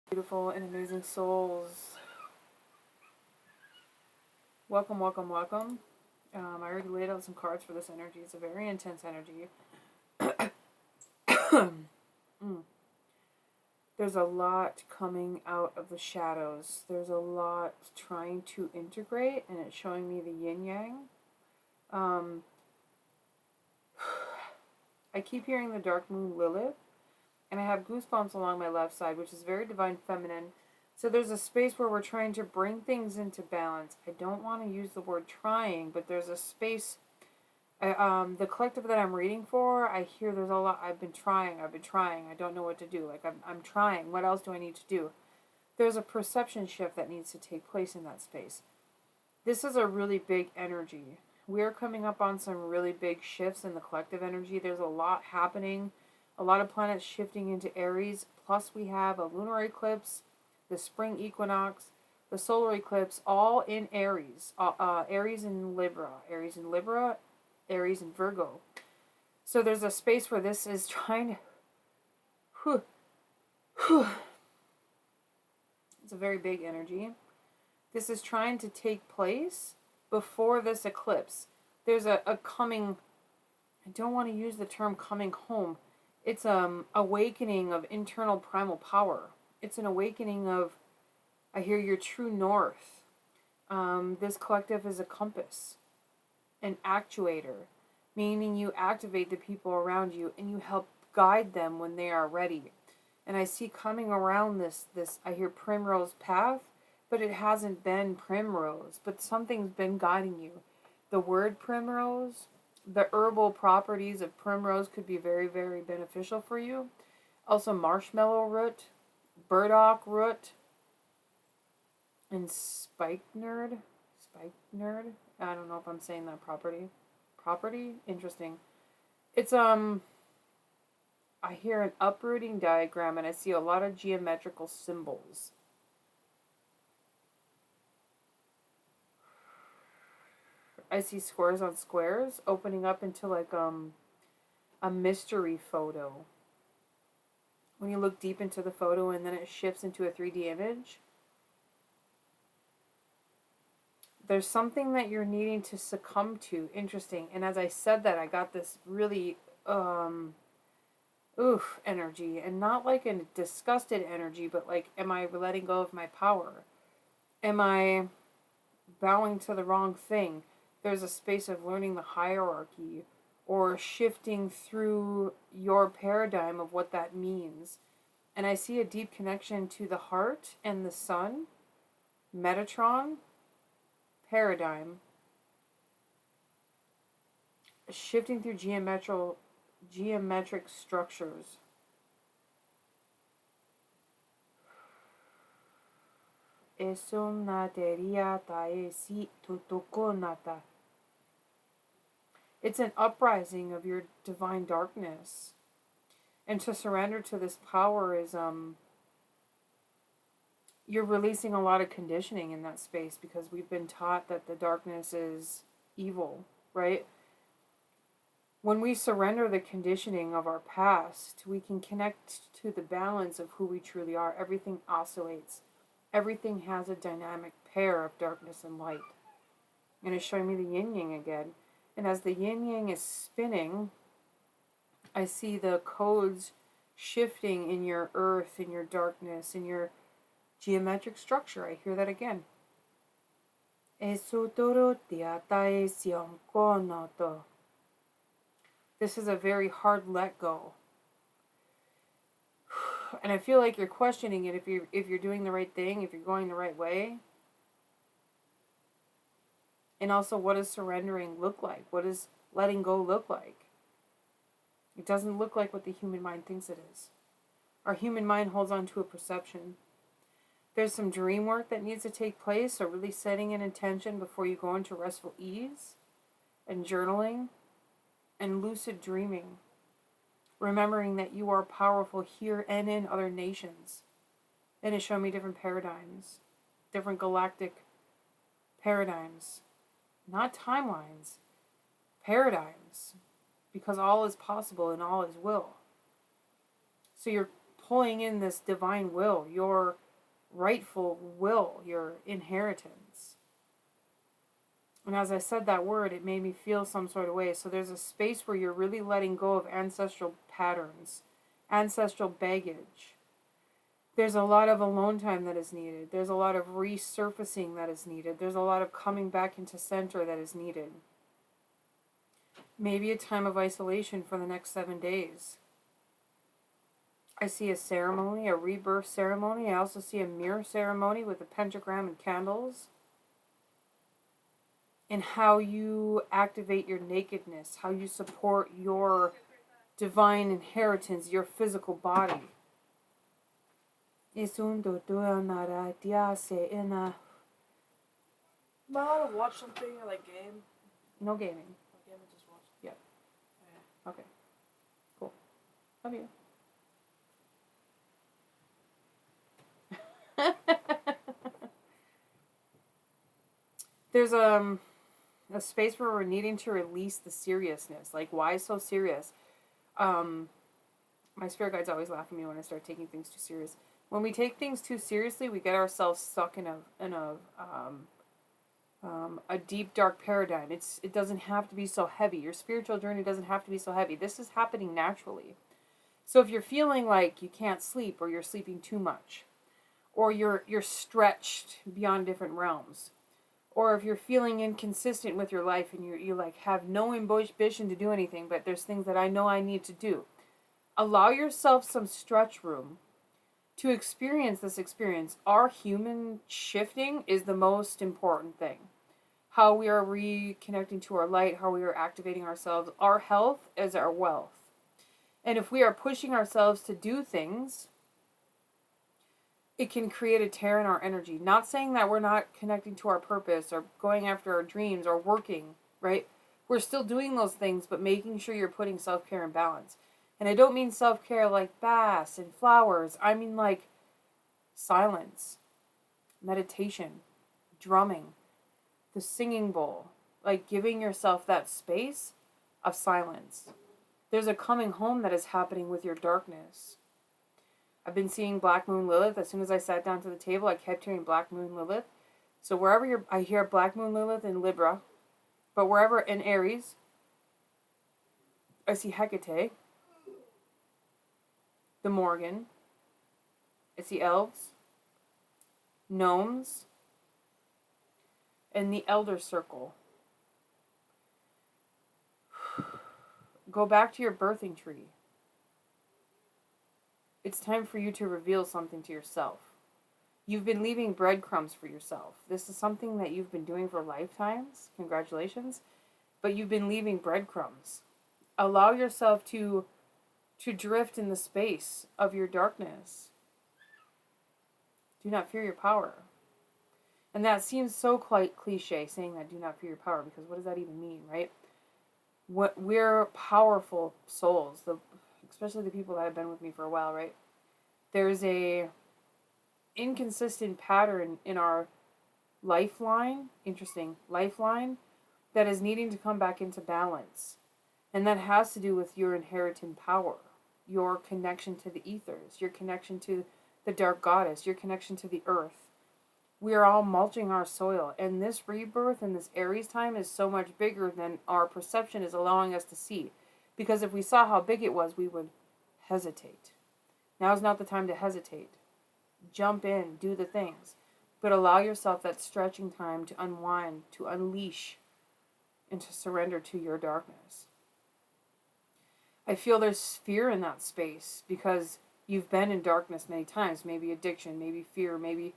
Beautiful and amazing souls. Welcome, welcome, welcome. I already laid out some cards for this energy. It's a very intense energy. There's a lot coming out of the shadows. There's a lot trying to integrate, and it's showing me the yin-yang. I keep hearing the dark moon Lilith, and I have goosebumps along my left side, which is very divine feminine. So there's a space where we're trying to bring things into balance. I don't want to use the word trying, but there's a space. The collective that I'm reading for, I hear there's a lot. I've been trying. I don't know what to do. Like, I'm trying. What else do I need to do? There's a perception shift that needs to take place in that space. This is a really big energy. We're coming up on some really big shifts in the collective energy. There's a lot happening. A lot of planets shifting into Aries. Plus we have a lunar eclipse, the spring equinox, the solar eclipse, all in Aries. Aries and Libra. Aries and Virgo. So there's a space where this is trying to... It's a very big energy. This is trying to take place before this eclipse. There's a coming... I don't want to use the term coming home. It's awakening of internal primal power. It's an awakening of, I hear, your true north. This collective is a compass, an actuator, meaning you activate the people around you and you help guide them when they are ready. And I see coming around this I hear primrose path, but it hasn't been primrose, but something's been guiding you. The word primrose, the herbal properties of primrose could be very, very beneficial for you. Also marshmallow root, burdock root, and spikenard. I don't know if I'm saying that property. Interesting. It's I hear an uprooting diagram and I see a lot of geometrical symbols. I see squares on squares opening up into like a mystery photo. When you look deep into the photo and then it shifts into a 3D image, there's something that you're needing to succumb to. Interesting. And as I said that, I got this really energy, and not like a disgusted energy, but like, am I letting go of my power? Am I bowing to the wrong thing? There's a space of learning the hierarchy or shifting through your paradigm of what that means. And I see a deep connection to the heart and the sun, Metatron, paradigm, shifting through geometric structures. Eso nateria taesi tutukonata. It's an uprising of your divine darkness. And to surrender to this power is you're releasing a lot of conditioning in that space, because we've been taught that the darkness is evil, right? When we surrender the conditioning of our past, we can connect to the balance of who we truly are. Everything oscillates. Everything has a dynamic pair of darkness and light. And it's showing me the yin-yang again. And as the yin-yang is spinning, I see the codes shifting in your earth, in your darkness, in your geometric structure. I hear that again. This is a very hard let go. And I feel like you're questioning it, if you're doing the right thing, if you're going the right way. And also, what does surrendering look like? What does letting go look like? It doesn't look like what the human mind thinks it is. Our human mind holds on to a perception. There's some dream work that needs to take place, so really setting an intention before you go into restful ease, and journaling, and lucid dreaming. Remembering that you are powerful here and in other nations. And it showed me different paradigms, different galactic paradigms, not timelines, paradigms, because all is possible and all is will. So you're pulling in this divine will, your rightful will, your inheritance. And as I said that word, it made me feel some sort of way. So there's a space where you're really letting go of ancestral patterns, ancestral baggage. There's a lot of alone time that is needed. There's a lot of resurfacing that is needed. There's a lot of coming back into center that is needed. Maybe a time of isolation for the next 7 days. I see a ceremony, a rebirth ceremony. I also see a mirror ceremony with a pentagram and candles. And how you activate your nakedness, how you support your divine inheritance, your physical body. Am I allowed to watch something or like game? No gaming. Okay, I'm just watching. Yeah. Okay. Cool. Love you. There's a space where we're needing to release the seriousness. Like, why so serious? My spirit guides always laugh at me when I start taking things too serious. When we take things too seriously, we get ourselves stuck in a deep, dark paradigm. It doesn't have to be so heavy. Your spiritual journey doesn't have to be so heavy. This is happening naturally. So if you're feeling like you can't sleep, or you're sleeping too much, or you're stretched beyond different realms, or if you're feeling inconsistent with your life and you like have no ambition to do anything, but there's things that I know I need to do, allow yourself some stretch room to experience this experience. Our human shifting is the most important thing. How we are reconnecting to our light, how we are activating ourselves. Our health is our wealth. And if we are pushing ourselves to do things, it can create a tear in our energy. Not saying that we're not connecting to our purpose or going after our dreams or working, right? We're still doing those things, but making sure you're putting self-care in balance. And I don't mean self-care like baths and flowers. I mean like silence, meditation, drumming, the singing bowl. Like giving yourself that space of silence. There's a coming home that is happening with your darkness. I've been seeing Black Moon Lilith. As soon as I sat down to the table, I kept hearing Black Moon Lilith. So wherever I hear Black Moon Lilith in Libra, but wherever in Aries, I see Hecate, the Morgan, I see elves, gnomes, and the Elder Circle. Go back to your birthing tree. It's time for you to reveal something to yourself. You've been leaving breadcrumbs for yourself. This is something that you've been doing for lifetimes. Congratulations. But you've been leaving breadcrumbs. Allow yourself to drift in the space of your darkness. Do not fear your power. And that seems so quite cliche, saying that do not fear your power, because what does that even mean, right? We're powerful souls, especially the people that have been with me for a while, right? There's a inconsistent pattern in our lifeline, that is needing to come back into balance. And that has to do with your inherent power, your connection to the ethers, your connection to the dark goddess, your connection to the earth. We are all mulching our soil, and this rebirth and this Aries time is so much bigger than our perception is allowing us to see. Because if we saw how big it was, we would hesitate. Now is not the time to hesitate. Jump in, do the things. But allow yourself that stretching time to unwind, to unleash, and to surrender to your darkness. I feel there's fear in that space because you've been in darkness many times. Maybe addiction, maybe fear, maybe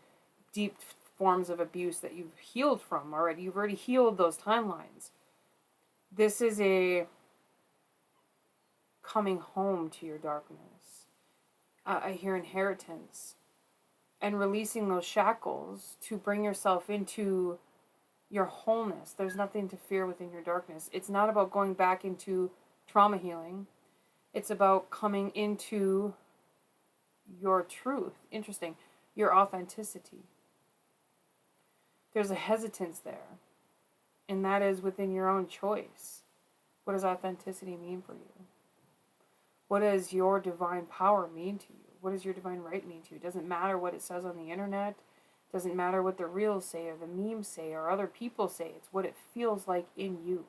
deep forms of abuse that you've healed from already. You've already healed those timelines. This is a coming home to your darkness. I hear inheritance. And releasing those shackles to bring yourself into your wholeness. There's nothing to fear within your darkness. It's not about going back into trauma healing. It's about coming into your truth. Interesting. Your authenticity. There's a hesitance there. And that is within your own choice. What does authenticity mean for you? What does your divine power mean to you? What does your divine right mean to you? It doesn't matter what it says on the internet. It doesn't matter what the reels say or the memes say or other people say. It's what it feels like in you.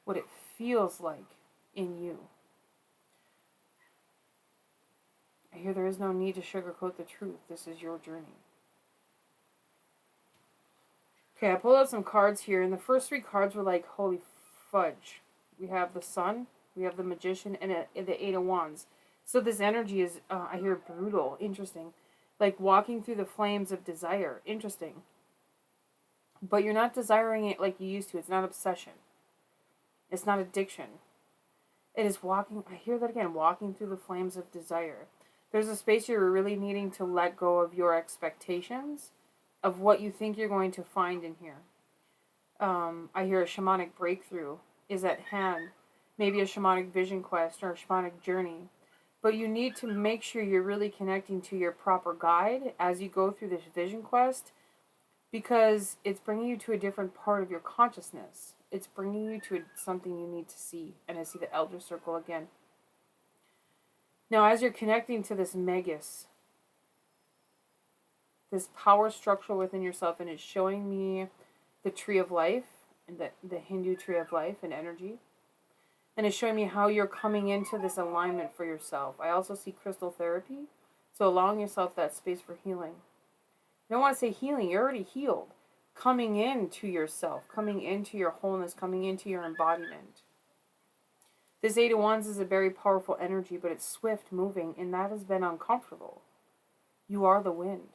What it feels like in you. I hear there is no need to sugarcoat the truth. This is your journey. Okay, I pulled out some cards here, and the first 3 cards were like, holy fudge. We have the Sun, we have the Magician, and the 8 of Wands. So this energy is, I hear brutal, interesting. Like walking through the flames of desire, interesting. But you're not desiring it like you used to. It's not obsession. It's not addiction. It is walking, I hear that again, walking through the flames of desire. There's a space you're really needing to let go of your expectations of what you think you're going to find in here. I hear a shamanic breakthrough is at hand. Maybe a shamanic vision quest or a shamanic journey. But you need to make sure you're really connecting to your proper guide as you go through this vision quest, because it's bringing you to a different part of your consciousness. It's bringing you to something you need to see. And I see the Elder Circle again. Now, as you're connecting to this Magus, this power structure within yourself, and it's showing me the Tree of Life, and the Hindu Tree of Life and energy. And it's showing me how you're coming into this alignment for yourself. I also see crystal therapy. So allowing yourself that space for healing. I don't want to say healing. You're already healed. Coming into yourself. Coming into your wholeness. Coming into your embodiment. This 8 of Wands is a very powerful energy, but it's swift moving, and that has been uncomfortable. You are the wind.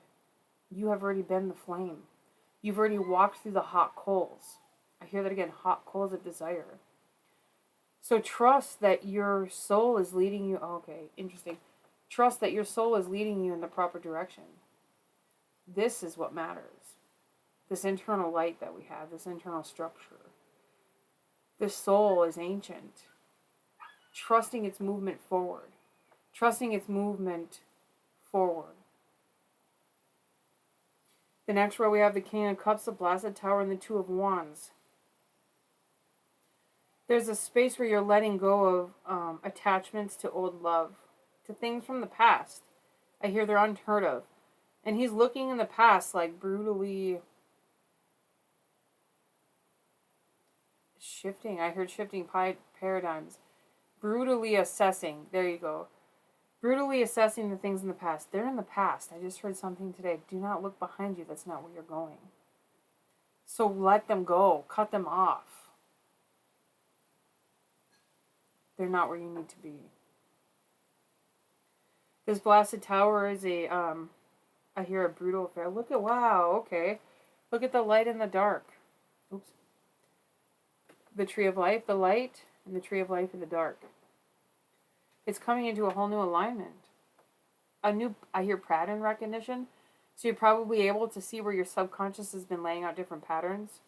You have already been the flame. You've already walked through the hot coals. I hear that again, hot coals of desire. So trust that your soul is leading you. Oh, okay, interesting. Trust that your soul is leading you in the proper direction. This is what matters. This internal light that we have, this internal structure. This soul is ancient. Trusting its movement forward. Trusting its movement forward. The next row we have the King of Cups, the Blasted Tower, and the 2 of Wands. There's a space where you're letting go of attachments to old love, to things from the past. I hear they're unheard of. And he's looking in the past like brutally shifting. I heard shifting paradigms. Brutally assessing. There you go. Brutally assessing the things in the past. They're in the past. I just heard something today. Do not look behind you. That's not where you're going. So let them go. Cut them off. They're not where you need to be. This Blasted Tower is I hear a brutal affair. Look at, wow, okay. Look at the light and the dark. Oops. The Tree of Life, the light, and the Tree of Life in the dark. It's coming into a whole new alignment. I hear pattern recognition. So you're probably able to see where your subconscious has been laying out different patterns.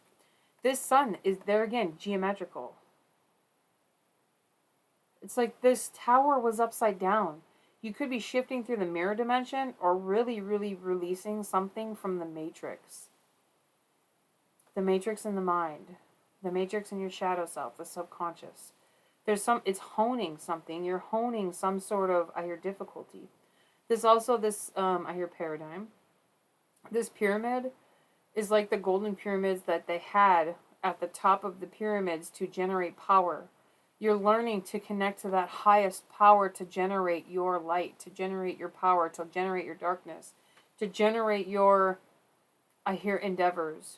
This sun is, there again, geometrical. It's like this tower was upside down. You could be shifting through the mirror dimension or really, really releasing something from the matrix. The matrix in the mind. The matrix in your shadow self, the subconscious. It's honing something. You're honing some sort of, I hear, difficulty. There's also this, I hear, paradigm. This pyramid is like the golden pyramids that they had at the top of the pyramids to generate power. You're learning to connect to that highest power to generate your light, to generate your power, to generate your darkness, to generate your, I hear, endeavors.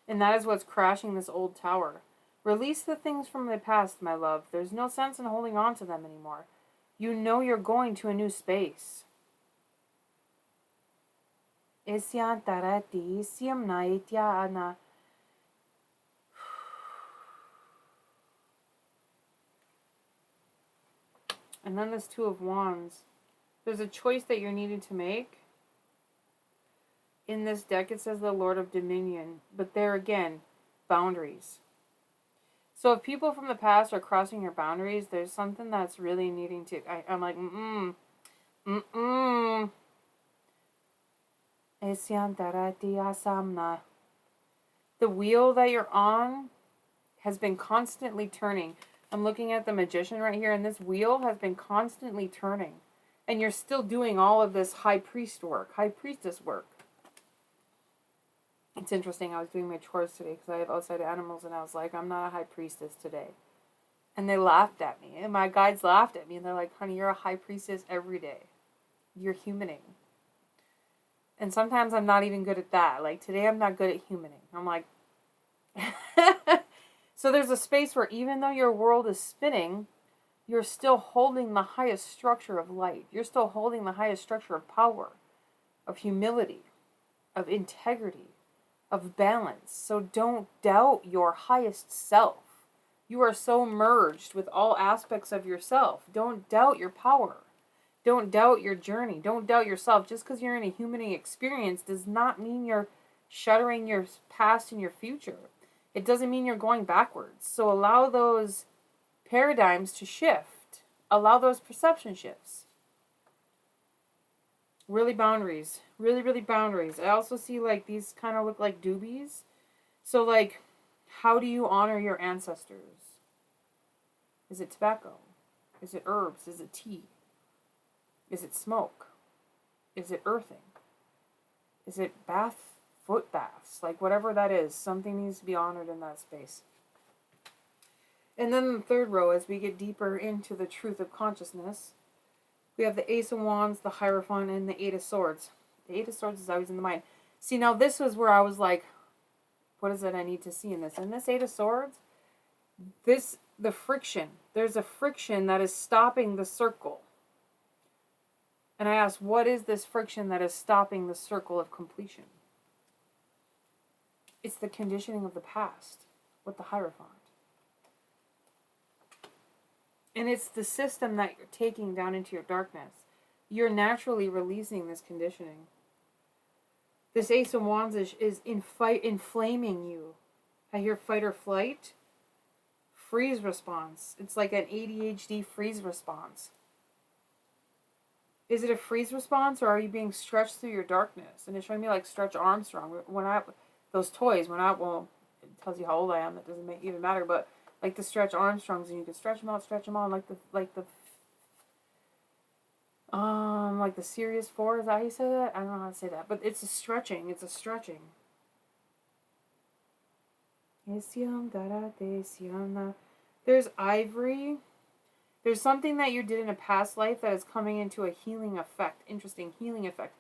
And that is what's crashing this old tower. Release the things from the past, my love. There's no sense in holding on to them anymore. You know you're going to a new space. And then this 2 of Wands. There's a choice that you're needing to make. In this deck it says the Lord of Dominion. But there again, boundaries. So if people from the past are crossing your boundaries, there's something that's really needing to... I'm like, The wheel that you're on has been constantly turning. I'm looking at the Magician right here, and this wheel has been constantly turning. And you're still doing all of this high priest work, high priestess work. It's interesting. I was doing my chores today because I have outside animals, and I was like, I'm not a high priestess today. And they laughed at me. And my guides laughed at me, and they're like, honey, you're a high priestess every day. You're humaning. And sometimes I'm not even good at that. Like, today I'm not good at humaning. I'm like... So there's a space where even though your world is spinning, you're still holding the highest structure of light. You're still holding the highest structure of power, of humility, of integrity, of balance. So don't doubt your highest self. You are so merged with all aspects of yourself. Don't doubt your power. Don't doubt your journey. Don't doubt yourself. Just because you're in a humaning experience does not mean you're shuttering your past and your future. It doesn't mean you're going backwards. So allow those paradigms to shift. Allow those perception shifts. Really boundaries. Really, really boundaries. I also see like these kind of look like doobies. So like, how do you honor your ancestors? Is it tobacco? Is it herbs? Is it tea? Is it smoke? Is it earthing? Is it foot baths? Like whatever that is, something needs to be honored in that space. And then the third row, as we get deeper into the truth of consciousness, we have the Ace of Wands, the Hierophant, and the Eight of Swords. The Eight of Swords is always in the mind. See, now this was where I was like, what is it I need to see in this? In this Eight of Swords, the friction. There's a friction that is stopping the circle. And I asked, what is this friction that is stopping the circle of completion? It's the conditioning of the past with the Hierophant. And it's the system that you're taking down into your darkness. You're naturally releasing this conditioning. This Ace of Wands is inflaming you. I hear fight or flight. Freeze response. It's like an ADHD freeze response. Is it a freeze response, or are you being stretched through your darkness? And it's showing me like Stretch Armstrong. Those toys, well, it tells you how old I am. That doesn't even matter. But like the Stretch Armstrongs, and you can stretch them out, like the Sirius 4. Is that how you say that? I don't know how to say that, but it's a stretching. It's a stretching. There's ivory. There's something that you did in a past life that is coming into a healing effect. Interesting healing effect.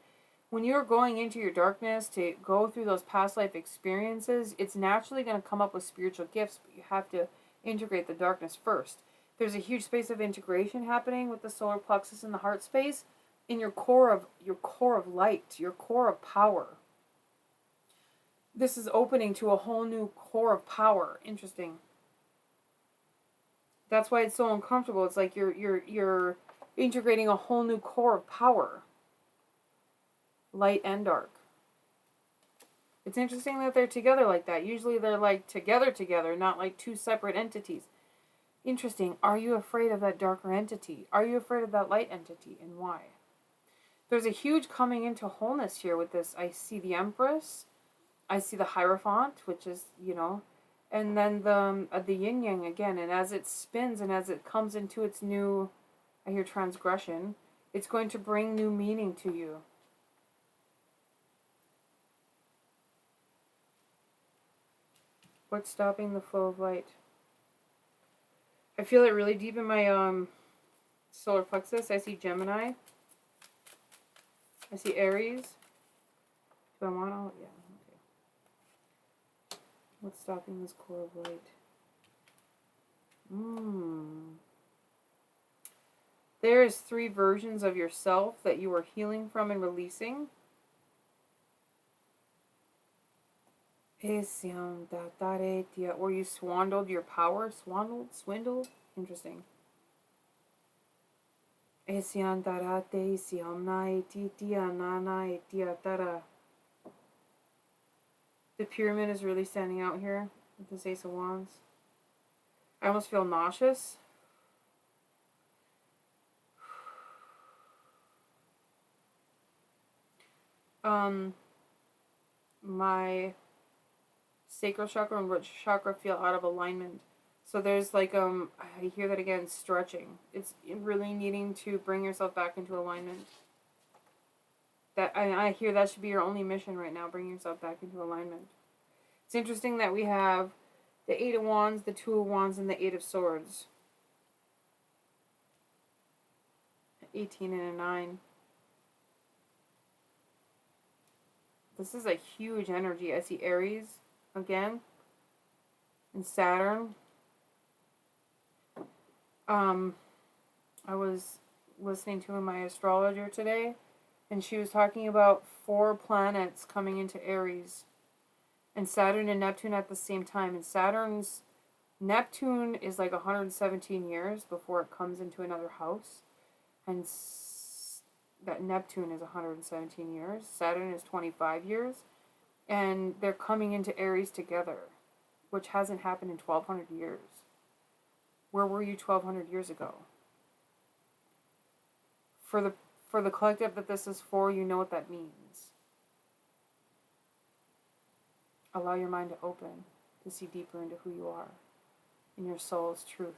When you're going into your darkness to go through those past life experiences, it's naturally going to come up with spiritual gifts, but you have to integrate the darkness first. There's a huge space of integration happening with the solar plexus and the heart space in your core of light, your core of power. This is opening to a whole new core of power. Interesting. That's why it's so uncomfortable. It's like you're integrating a whole new core of power. Light and dark. It's interesting that they're together like that. Usually they're like together, not like two separate entities. Interesting. Are you afraid of that darker entity? Are you afraid of that light entity, and why? There's a huge coming into wholeness here with this. I see the Empress. I see the Hierophant, which is, and then the yin yang again. And as it spins and as it comes into its new, I hear transgression, it's going to bring new meaning to you. What's stopping the flow of light? I feel it really deep in my solar plexus. I see Gemini. I see Aries. Do I want all? Yeah. Okay. What's stopping this core of light? There's 3 versions of yourself that you are healing from and releasing. Or you swindled your power. Swindled? Interesting. The pyramid is really standing out here with this Ace of Wands. I almost feel nauseous. My sacral chakra and root chakra feel out of alignment. So there's like I hear that again, stretching. It's really needing to bring yourself back into alignment. That I hear that should be your only mission right now, bring yourself back into alignment. It's interesting that we have the 8 of Wands, the 2 of Wands, and the 8 of Swords. 18 and a 9. This is a huge energy. I see Aries again. And Saturn. I was listening to my astrologer today, and she was talking about 4 planets coming into Aries. And Saturn and Neptune at the same time. And Neptune is like 117 years before it comes into another house. And that Neptune is 117 years. Saturn is 25 years. And they're coming into Aries together, which hasn't happened in 1,200 years. Where were you 1,200 years ago? For the collective that this is for, you know what that means. Allow your mind to open to see deeper into who you are in your soul's truth.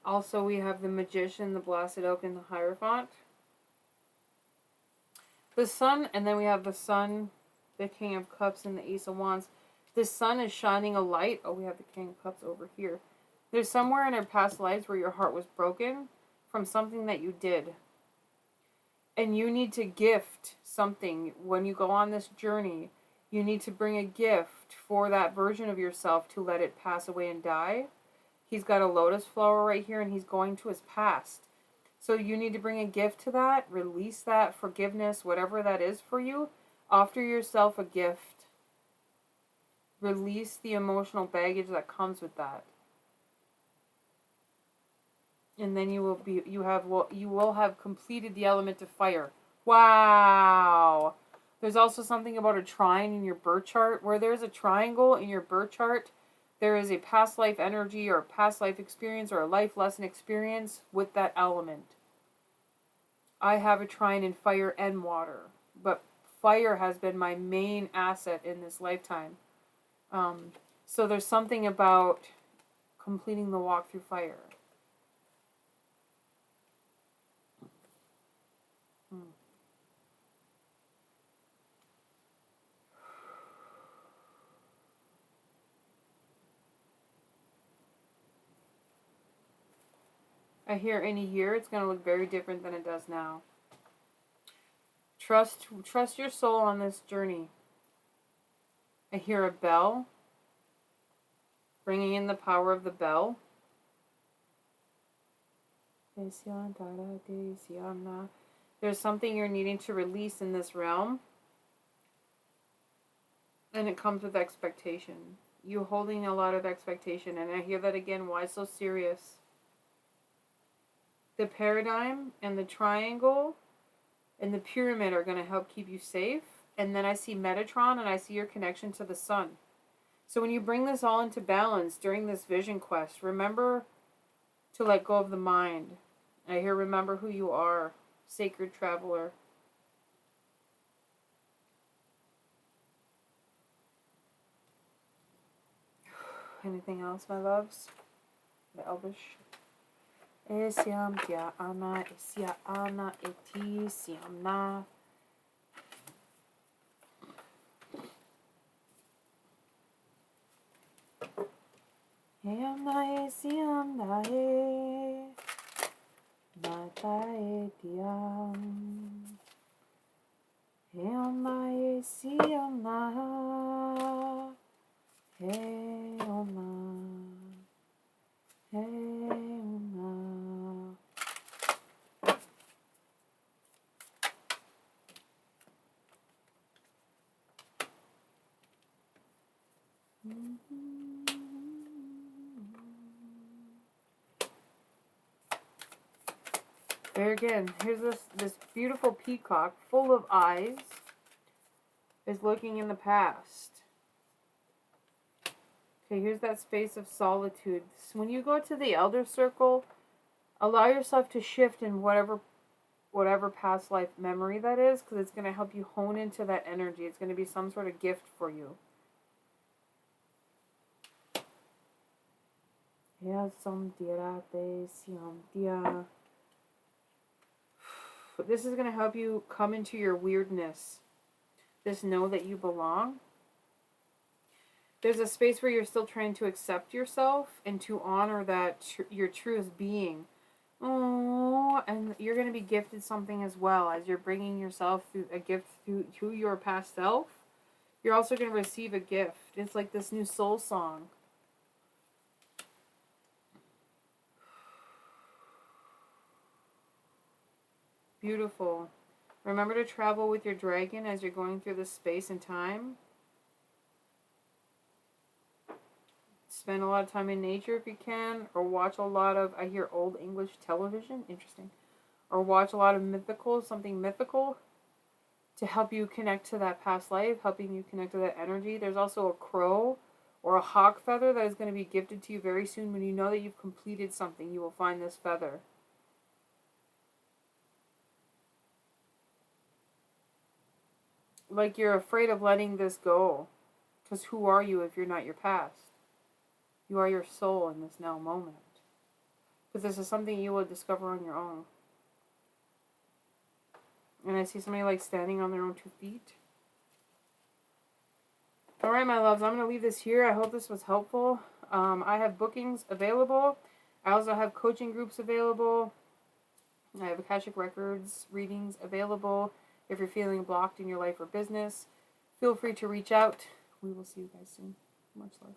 Also, we have the Magician, the Blessed Oak, and the Hierophant. The Sun, and then we have the Sun, the King of Cups, and the Ace of Wands. The Sun is shining a light. Oh, we have the King of Cups over here. There's somewhere in our past lives where your heart was broken from something that you did. And you need to gift something. When you go on this journey, you need to bring a gift for that version of yourself to let it pass away and die. He's got a lotus flower right here, and he's going to his past. So you need to bring a gift to that, release that, forgiveness, whatever that is for you. Offer yourself a gift. Release the emotional baggage that comes with that. And then you will have completed the element of fire. Wow. There's also something about a trine in your birth chart. Where there's a triangle in your birth chart, there is a past life energy or a past life experience or a life lesson experience with that element. I have a trine in fire and water, but fire has been my main asset in this lifetime. So there's something about completing the walk through fire. I hear in a year it's going to look very different than it does now. Trust your soul on this journey. I hear a bell, bringing in the power of the bell. There's something you're needing to release in this realm, and it comes with expectation. You holding a lot of expectation, and I hear that again. Why so serious? The paradigm and the triangle and the pyramid are going to help keep you safe. And then I see Metatron, and I see your connection to the sun. So when you bring this all into balance during this vision quest, remember to let go of the mind. I hear remember who you are, sacred traveler. Anything else, my loves? The Elvish. Esiam dia ana, esia ana, eti siam na. Eam na esiam na e. Mata etiam. Eam na esiam na. Eam na. Eam na. There again, here's this beautiful peacock full of eyes is looking in the past. Okay, here's that space of solitude. So when you go to the elder circle, allow yourself to shift in whatever whatever past life memory that is, because it's going to help you hone into that energy. It's going to be some sort of gift for you. Yeah, some dia dia. This is going to help you come into your weirdness. Just know that you belong. There's a space where you're still trying to accept yourself and to honor that your truest being. Oh, and you're going to be gifted something as well as you're bringing yourself through a gift to your past self. You're also going to receive a gift. It's like this new soul song. Beautiful. Remember to travel with your dragon as you're going through this space and time. Spend a lot of time in nature if you can, or watch a lot of, I hear old English television, interesting. Or watch a lot of something mythical to help you connect to that past life, helping you connect to that energy. There's also a crow or a hawk feather that is going to be gifted to you very soon. When you know that you've completed something, you will find this feather. Like you're afraid of letting this go. Because who are you if you're not your past? You are your soul in this now moment. Because this is something you will discover on your own. And I see somebody like standing on their own 2 feet. Alright, my loves, I'm going to leave this here. I hope this was helpful. I have bookings available. I also have coaching groups available. I have Akashic Records readings available. If you're feeling blocked in your life or business, feel free to reach out. We will see you guys soon. Much love.